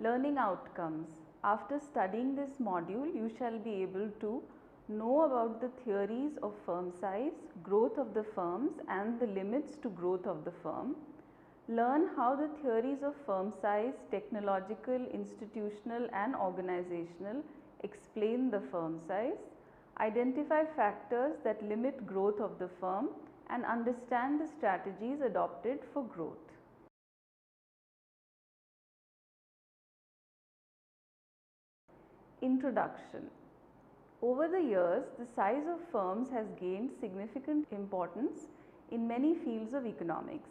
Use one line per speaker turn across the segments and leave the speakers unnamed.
Learning outcomes. After studying this module, you shall be able to know about the theories of firm size, growth of the firms and the limits to growth of the firm. Learn how the theories of firm size, technological, institutional and organizational explain the firm size. Identify factors that limit growth of the firm and understand the strategies adopted for growth. Introduction. Over the years, the size of firms has gained significant importance in many fields of economics.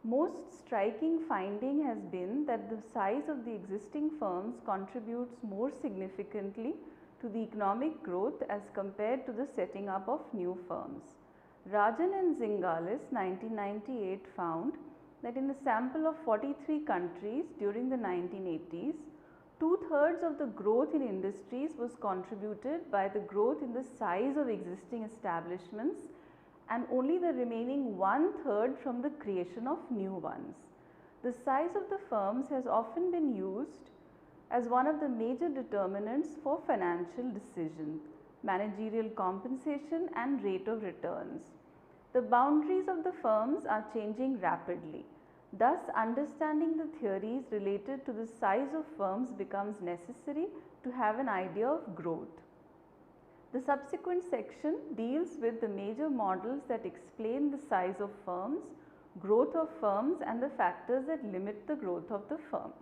Most striking finding has been that the size of the existing firms contributes more significantly to the economic growth as compared to the setting up of new firms. Rajan and Zingalis 1998 found that in a sample of 43 countries during the 1980s, 2/3 of the growth in industries was contributed by the growth in the size of existing establishments and only the remaining 1/3 from the creation of new ones. The size of the firms has often been used as one of the major determinants for financial decisions, managerial compensation and rate of returns. The boundaries of the firms are changing rapidly. Thus, understanding the theories related to the size of firms becomes necessary to have an idea of growth. The subsequent section deals with the major models that explain the size of firms, growth of firms and the factors that limit the growth of the firm.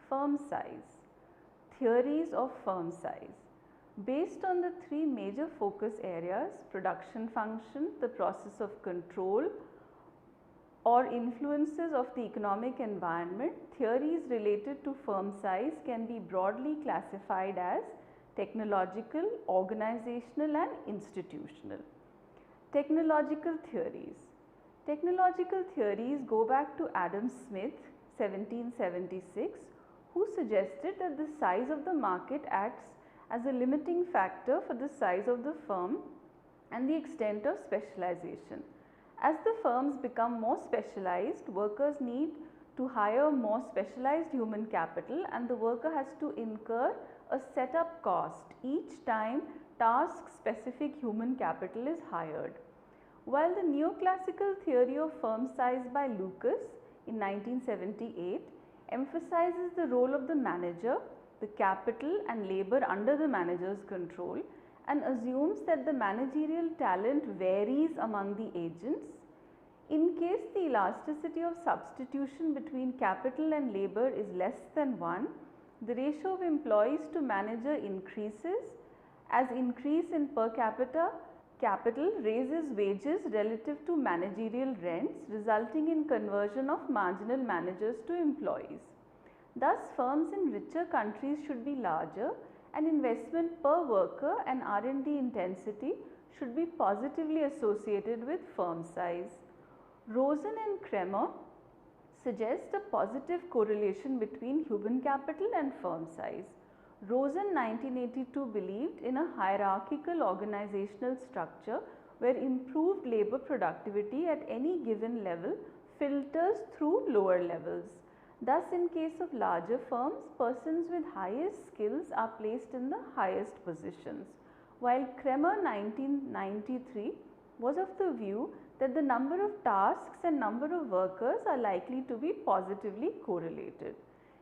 Firm size. Theories of firm size. Based on the three major focus areas, production function, the process of control or influences of the economic environment, theories related to firm size can be broadly classified as technological, organizational and institutional. Technological theories. Technological theories go back to Adam Smith 1776, who suggested that the size of the market acts as a limiting factor for the size of the firm and the extent of specialization. As the firms become more specialized, workers need to hire more specialized human capital and the worker has to incur a setup cost each time task specific human capital is hired. While the neoclassical theory of firm size by Lucas in 1978 emphasizes the role of the manager, the capital and labor under the manager's control and assumes that the managerial talent varies among the agents, in case the elasticity of substitution between capital and labor is less than 1, the ratio of employees to manager increases as increase in per capita capital raises wages relative to managerial rents, resulting in conversion of marginal managers to employees. Thus, firms in richer countries should be larger and investment per worker and R&D intensity should be positively associated with firm size. Rosen and Kremer suggest a positive correlation between human capital and firm size. Rosen 1982 believed in a hierarchical organizational structure where improved labor productivity at any given level filters through lower levels. Thus, in case of larger firms, persons with highest skills are placed in the highest positions, while Kremer 1993 was of the view that the number of tasks and number of workers are likely to be positively correlated.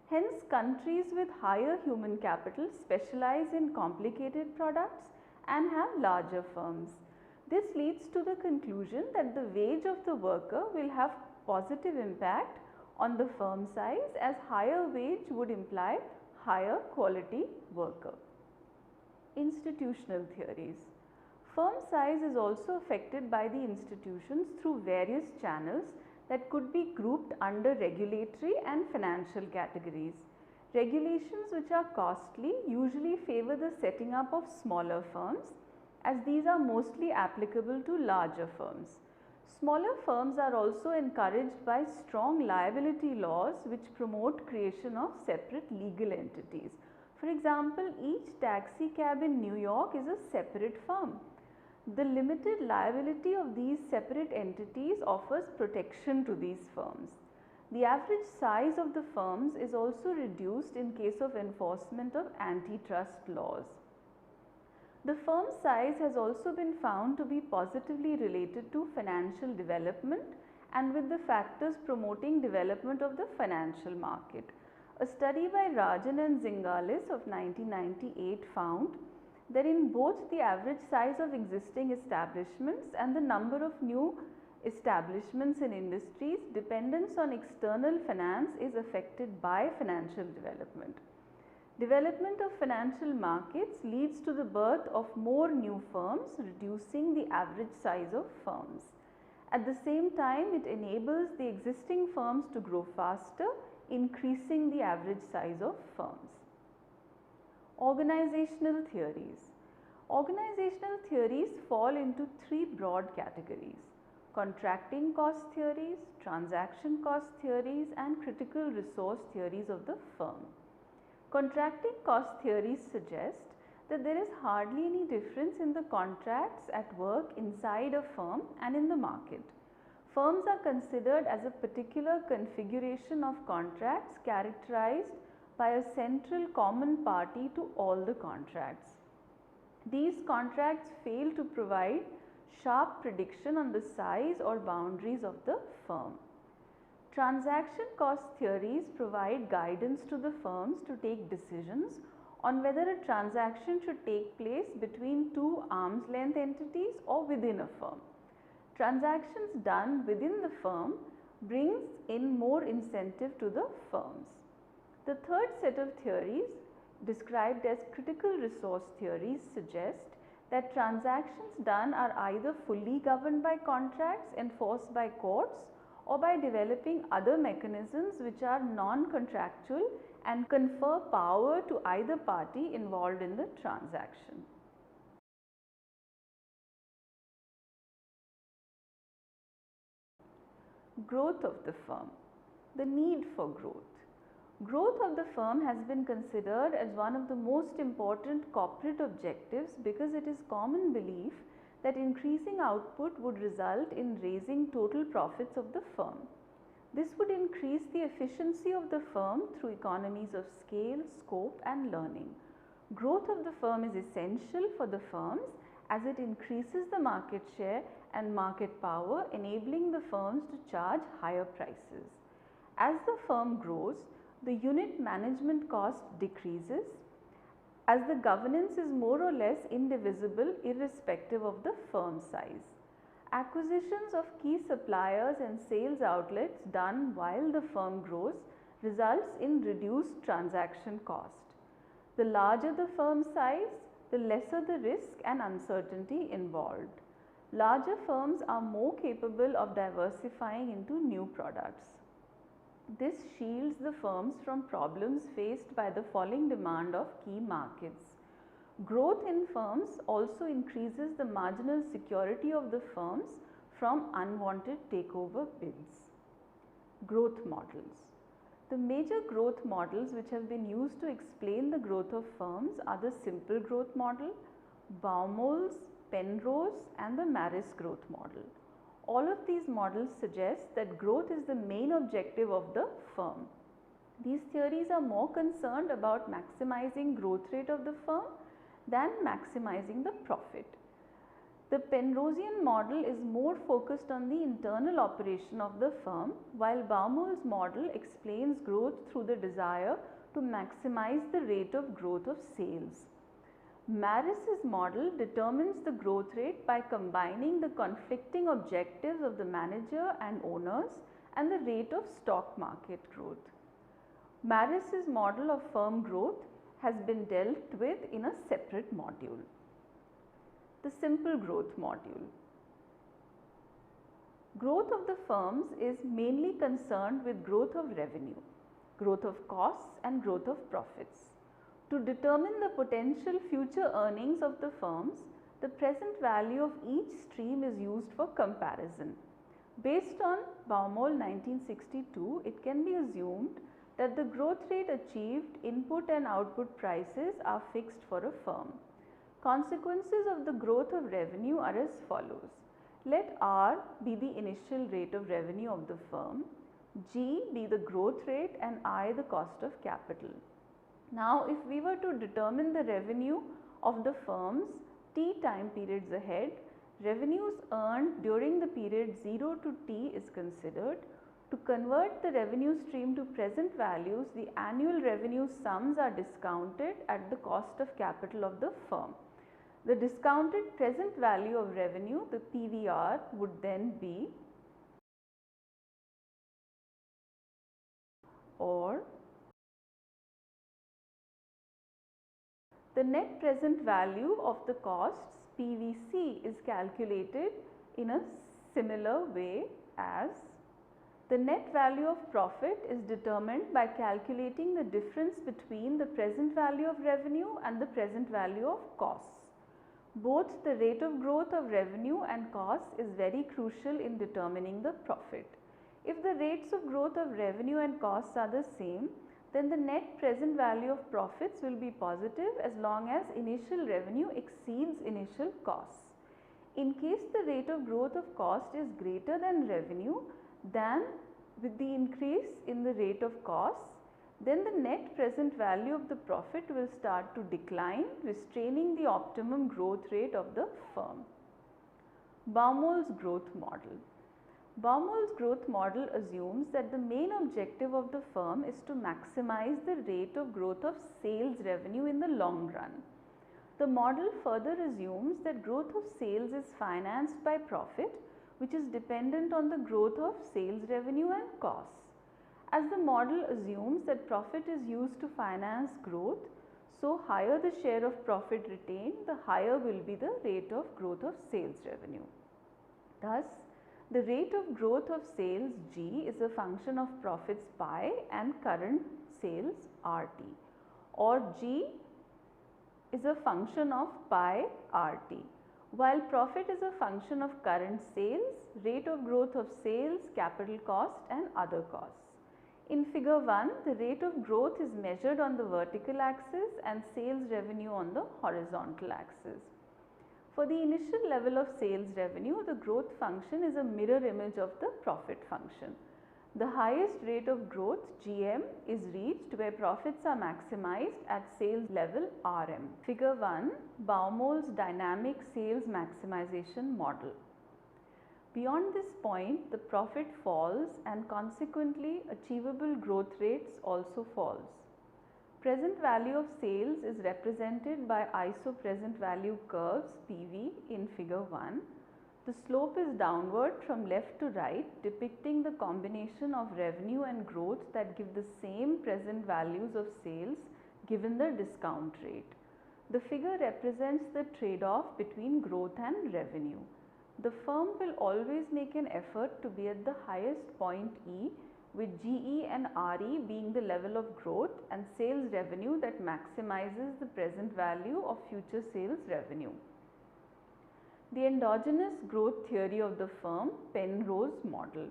Hence, countries with higher human capital specialize in complicated products and have larger firms. This leads to the conclusion that the wage of the worker will have positive impact on the firm size, as higher wage would imply higher quality worker. Institutional theories. Firm size is also affected by the institutions through various channels that could be grouped under regulatory and financial categories. Regulations which are costly usually favor the setting up of smaller firms, as these are mostly applicable to larger firms. Smaller firms are also encouraged by strong liability laws which promote creation of separate legal entities. For example, each taxi cab in New York is a separate firm. The limited liability of these separate entities offers protection to these firms. The average size of the firms is also reduced in case of enforcement of antitrust laws. The firm size has also been found to be positively related to financial development and with the factors promoting development of the financial market. A study by Rajan and Zingalis of 1998 found that in both the average size of existing establishments and the number of new establishments in industries, dependence on external finance is affected by financial development. Development of financial markets leads to the birth of more new firms, reducing the average size of firms. At the same time, it enables the existing firms to grow faster, increasing the average size of firms. Organizational theories. Organizational theories fall into three broad categories: contracting cost theories, transaction cost theories, and critical resource theories of the firm. Contracting cost theories suggest that there is hardly any difference in the contracts at work inside a firm and in the market. Firms are considered as a particular configuration of contracts characterized by a central common party to all the contracts. These contracts fail to provide sharp prediction on the size or boundaries of the firm. Transaction cost theories provide guidance to the firms to take decisions on whether a transaction should take place between two arm's length entities or within a firm. Transactions done within the firm brings in more incentive to the firms. The third set of theories, described as critical resource theories, suggest that transactions done are either fully governed by contracts enforced by courts or by developing other mechanisms which are non-contractual and confer power to either party involved in the transaction. Growth of the firm. The need for growth. Growth of the firm has been considered as one of the most important corporate objectives because it is common belief that increasing output would result in raising total profits of the firm. This would increase the efficiency of the firm through economies of scale, scope, and learning. Growth of the firm is essential for the firms as it increases the market share and market power, enabling the firms to charge higher prices. As the firm grows, the unit management cost decreases as the governance is more or less indivisible irrespective of the firm size. Acquisitions of key suppliers and sales outlets done while the firm grows results in reduced transaction cost. The larger the firm size, the lesser the risk and uncertainty involved. Larger firms are more capable of diversifying into new products. This shields the firms from problems faced by the falling demand of key markets. Growth in firms also increases the marginal security of the firms from unwanted takeover bids. Growth models. The major growth models which have been used to explain the growth of firms are the simple growth model, Baumol's, Penrose, and the Maris growth model. All of these models suggest that growth is the main objective of the firm. These theories are more concerned about maximizing growth rate of the firm than maximizing the profit. The Penrosian model is more focused on the internal operation of the firm, while Baumol's model explains growth through the desire to maximize the rate of growth of sales. Maris's model determines the growth rate by combining the conflicting objectives of the manager and owners and the rate of stock market growth. Maris's model of firm growth has been dealt with in a separate module. The simple growth module. Growth of the firms is mainly concerned with growth of revenue, growth of costs, and growth of profits. To determine the potential future earnings of the firms, the present value of each stream is used for comparison. Based on Baumol 1962, it can be assumed that the growth rate achieved, input and output prices are fixed for a firm. Consequences of the growth of revenue are as follows. Let R be the initial rate of revenue of the firm, G be the growth rate and I the cost of capital. Now, if we were to determine the revenue of the firm's T time periods ahead, revenues earned during the period 0 to T is considered. To convert the revenue stream to present values, the annual revenue sums are discounted at the cost of capital of the firm. The discounted present value of revenue, the PVR, would then be, or the net present value of the costs, PVC, is calculated in a similar way as the net value of profit is determined by calculating the difference between the present value of revenue and the present value of costs. Both the rate of growth of revenue and costs is very crucial in determining the profit. If the rates of growth of revenue and costs are the same, then the net present value of profits will be positive as long as initial revenue exceeds initial costs. In case the rate of growth of cost is greater than revenue, then with the increase in the rate of costs, then the net present value of the profit will start to decline, restraining the optimum growth rate of the firm. Baumol's growth model. Baumol's growth model assumes that the main objective of the firm is to maximize the rate of growth of sales revenue in the long run. The model further assumes that growth of sales is financed by profit, which is dependent on the growth of sales revenue and costs. As the model assumes that profit is used to finance growth, so higher the share of profit retained, the higher will be the rate of growth of sales revenue. Thus, the rate of growth of sales G is a function of profits pi and current sales RT, or G is a function of pi RT. While profit is a function of current sales, rate of growth of sales, capital cost and other costs. In figure 1, the rate of growth is measured on the vertical axis and sales revenue on the horizontal axis. For the initial level of sales revenue, the growth function is a mirror image of the profit function. The highest rate of growth, GM, is reached where profits are maximized at sales level RM. Figure 1, Baumol's dynamic sales maximization model. Beyond this point, the profit falls and consequently achievable growth rates also falls. Present value of sales is represented by iso-present value curves PV in figure 1. The slope is downward from left to right, depicting the combination of revenue and growth that give the same present values of sales given the discount rate. The figure represents the trade-off between growth and revenue. The firm will always make an effort to be at the highest point E, with GE and RE being the level of growth and sales revenue that maximizes the present value of future sales revenue. The endogenous growth theory of the firm, Penrose Model.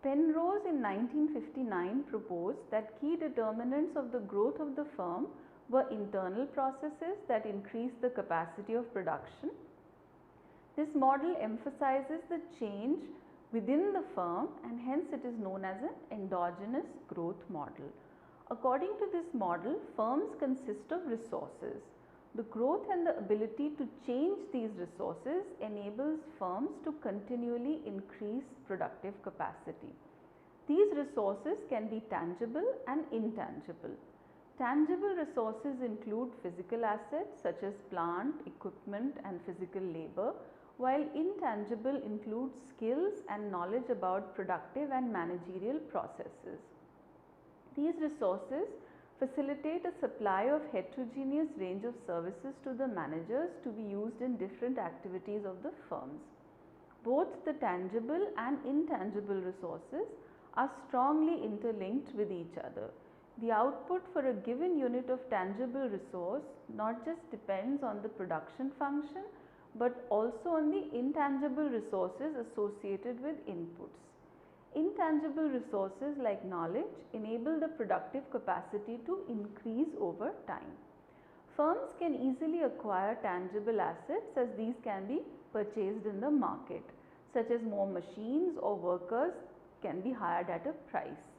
Penrose in 1959 proposed that key determinants of the growth of the firm were internal processes that increase the capacity of production. This model emphasizes the change within the firm and hence it is known as an endogenous growth model. According to this model, firms consist of resources. The growth and the ability to change these resources enables firms to continually increase productive capacity. These resources can be tangible and intangible. Tangible resources include physical assets such as plant, equipment and physical labor, while intangible includes skills and knowledge about productive and managerial processes. These resources facilitate a supply of heterogeneous range of services to the managers to be used in different activities of the firms. Both the tangible and intangible resources are strongly interlinked with each other. The output for a given unit of tangible resource not just depends on the production function, but also on the intangible resources associated with inputs. Intangible resources like knowledge enable the productive capacity to increase over time. Firms can easily acquire tangible assets as these can be purchased in the market, such as more machines or workers can be hired at a price.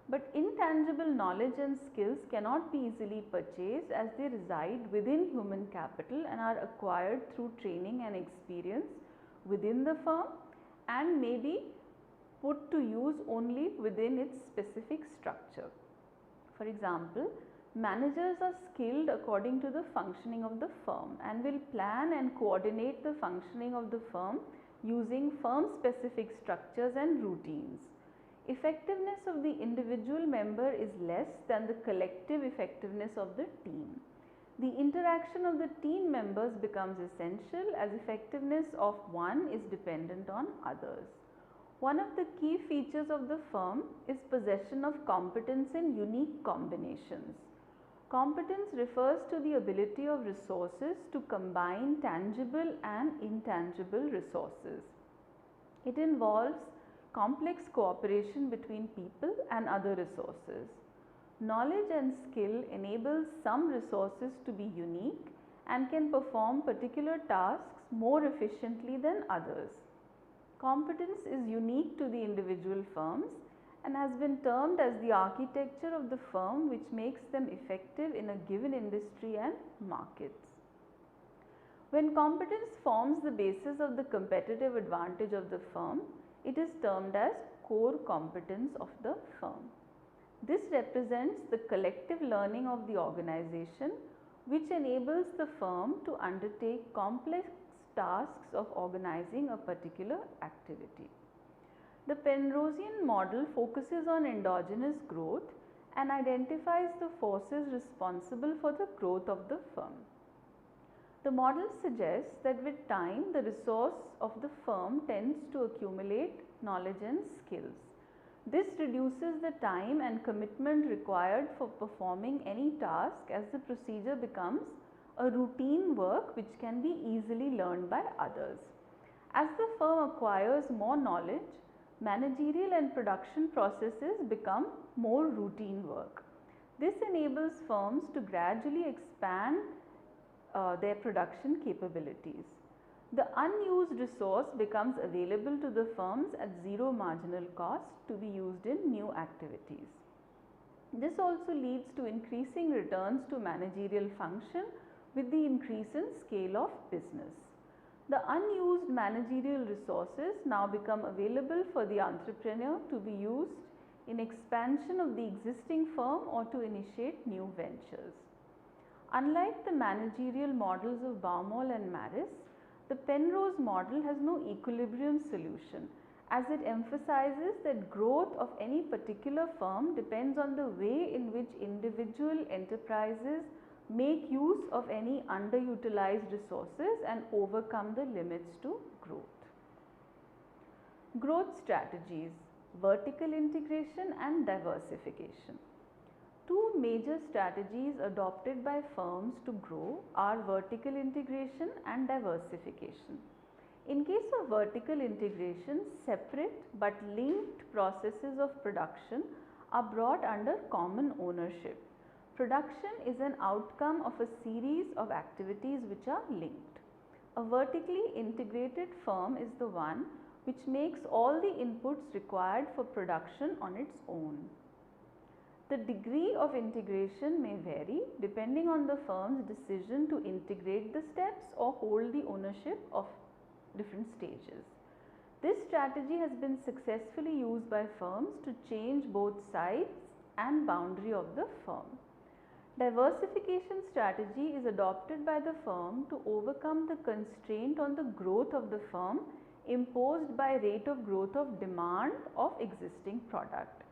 But intangible knowledge and skills cannot be easily purchased as they reside within human capital and are acquired through training and experience within the firm and may be put to use only within its specific structure. For example, managers are skilled according to the functioning of the firm and will plan and coordinate the functioning of the firm using firm specific structures and routines. Effectiveness of the individual member is less than the collective effectiveness of the team. The interaction of the team members becomes essential as effectiveness of one is dependent on others. One of the key features of the firm is possession of competence in unique combinations. Competence refers to the ability of resources to combine tangible and intangible resources. It involves complex cooperation between people and other resources. Knowledge and skill enables some resources to be unique and can perform particular tasks more efficiently than others. Competence is unique to the individual firms and has been termed as the architecture of the firm which makes them effective in a given industry and markets. When competence forms the basis of the competitive advantage of the firm, it is termed as core competence of the firm. This represents the collective learning of the organization which enables the firm to undertake complex tasks of organizing a particular activity. The Penrosian model focuses on endogenous growth and identifies the forces responsible for the growth of the firm. The model suggests that with time the resource of the firm tends to accumulate knowledge and skills. This reduces the time and commitment required for performing any task as the procedure becomes a routine work which can be easily learned by others. As the firm acquires more knowledge, managerial and production processes become more routine work. This enables firms to gradually expand their production capabilities. The unused resource becomes available to the firms at zero marginal cost to be used in new activities. This also leads to increasing returns to managerial function with the increase in scale of business. The unused managerial resources now become available for the entrepreneur to be used in expansion of the existing firm or to initiate new ventures. Unlike the managerial models of Baumol and Maris, the Penrose model has no equilibrium solution as it emphasizes that growth of any particular firm depends on the way in which individual enterprises make use of any underutilized resources and overcome the limits to growth. Growth strategies, vertical integration and diversification. Two major strategies adopted by firms to grow are vertical integration and diversification. In case of vertical integration, separate but linked processes of production are brought under common ownership. Production is an outcome of a series of activities which are linked. A vertically integrated firm is the one which makes all the inputs required for production on its own. The degree of integration may vary depending on the firm's decision to integrate the steps or hold the ownership of different stages. This strategy has been successfully used by firms to change both sides and boundary of the firm. Diversification strategy is adopted by the firm to overcome the constraint on the growth of the firm imposed by rate of growth of demand of existing product.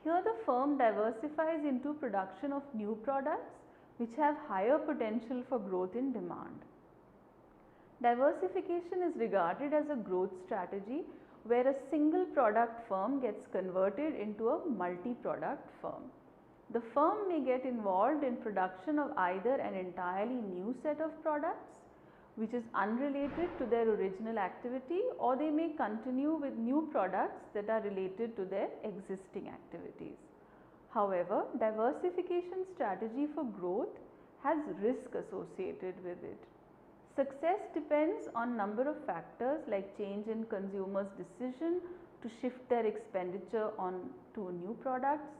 Here the firm diversifies into production of new products which have higher potential for growth in demand. Diversification is regarded as a growth strategy where a single product firm gets converted into a multi-product firm. The firm may get involved in production of either an entirely new set of products which is unrelated to their original activity, or they may continue with new products that are related to their existing activities. However, diversification strategy for growth has risk associated with it. Success depends on number of factors like change in consumers' decision to shift their expenditure on to new products.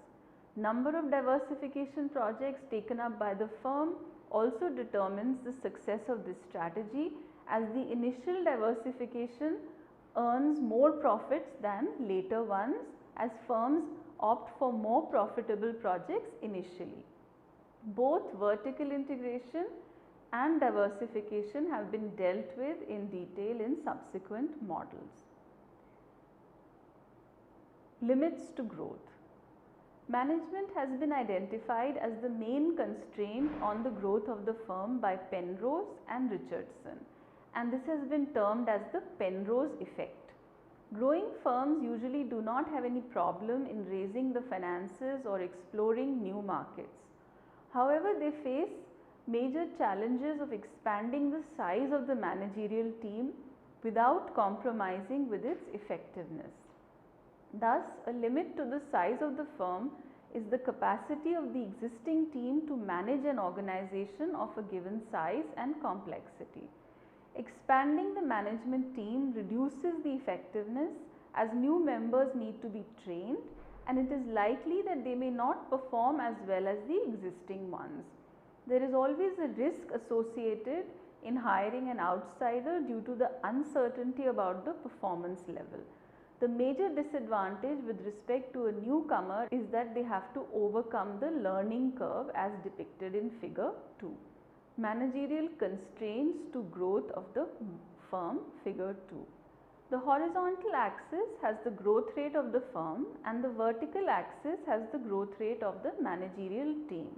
Number of diversification projects taken up by the firm also determines the success of this strategy, as the initial diversification earns more profits than later ones, as firms opt for more profitable projects initially. Both vertical integration and diversification have been dealt with in detail in subsequent models. Limits to growth. Management has been identified as the main constraint on the growth of the firm by Penrose and Richardson, and this has been termed as the Penrose effect. Growing firms usually do not have any problem in raising the finances or exploring new markets. However, they face major challenges of expanding the size of the managerial team without compromising with its effectiveness. Thus, a limit to the size of the firm is the capacity of the existing team to manage an organization of a given size and complexity. Expanding the management team reduces the effectiveness, as new members need to be trained, and it is likely that they may not perform as well as the existing ones. There is always a risk associated in hiring an outsider due to the uncertainty about the performance level. The major disadvantage with respect to a newcomer is that they have to overcome the learning curve as depicted in figure 2. Managerial constraints to growth of the firm, figure 2. The horizontal axis has the growth rate of the firm and the vertical axis has the growth rate of the managerial team.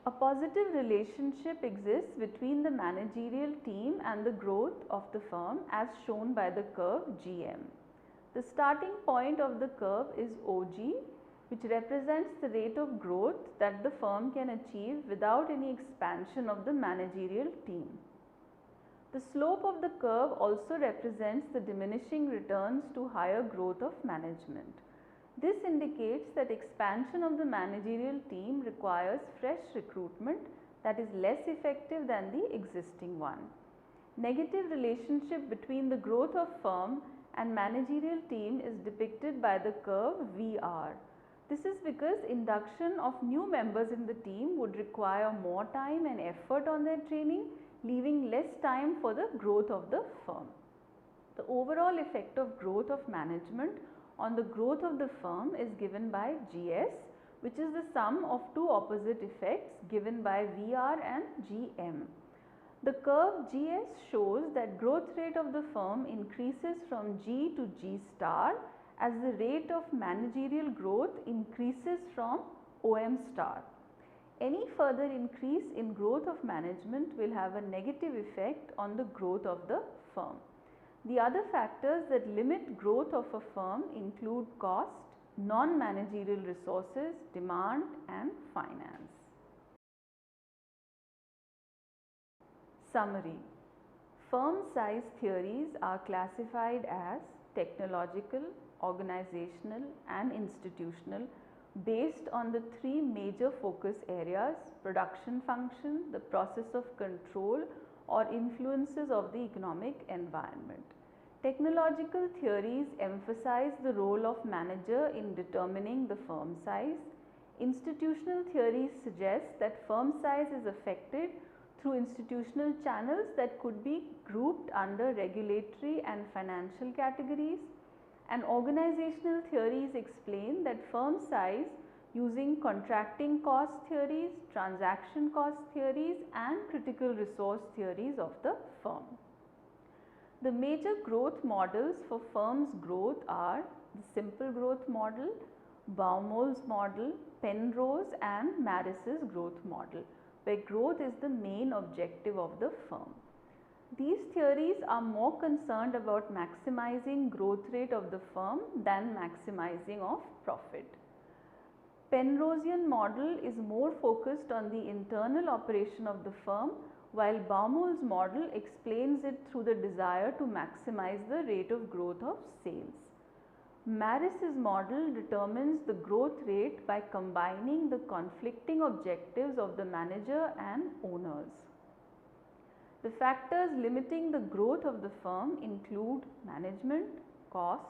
A positive relationship exists between the managerial team and the growth of the firm as shown by the curve GM. The starting point of the curve is OG, which represents the rate of growth that the firm can achieve without any expansion of the managerial team. The slope of the curve also represents the diminishing returns to higher growth of management. This indicates that expansion of the managerial team requires fresh recruitment that is less effective than the existing one. Negative relationship between the growth of firm and managerial team is depicted by the curve VR. This is because induction of new members in the team would require more time and effort on their training, leaving less time for the growth of the firm. The overall effect of growth of management on the growth of the firm is given by GS, which is the sum of two opposite effects given by VR and GM. The curve GS shows that growth rate of the firm increases from G to G star as the rate of managerial growth increases from OM star. Any further increase in growth of management will have a negative effect on the growth of the firm. The other factors that limit growth of a firm include cost, non-managerial resources, demand and finance. Summary. Firm size theories are classified as technological, organizational and institutional based on the three major focus areas: production function, the process of control or influences of the economic environment. Technological theories emphasize the role of manager in determining the firm size. Institutional theories suggest that firm size is affected through institutional channels that could be grouped under regulatory and financial categories. And organizational theories explain that firm size using contracting cost theories, transaction cost theories and critical resource theories of the firm. The major growth models for firms' growth are the simple growth model, Baumol's model, Penrose and Maris's growth model, where growth is the main objective of the firm. These theories are more concerned about maximizing growth rate of the firm than maximizing of profit. Penrosian model is more focused on the internal operation of the firm, while Baumol's model explains it through the desire to maximize the rate of growth of sales. Maris's model determines the growth rate by combining the conflicting objectives of the manager and owners. The factors limiting the growth of the firm include management, cost,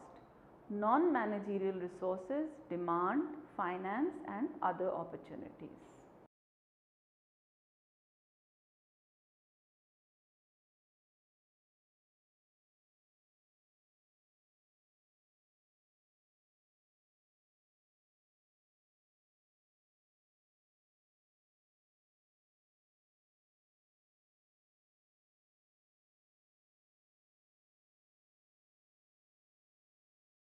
non-managerial resources, demand, finance and other opportunities.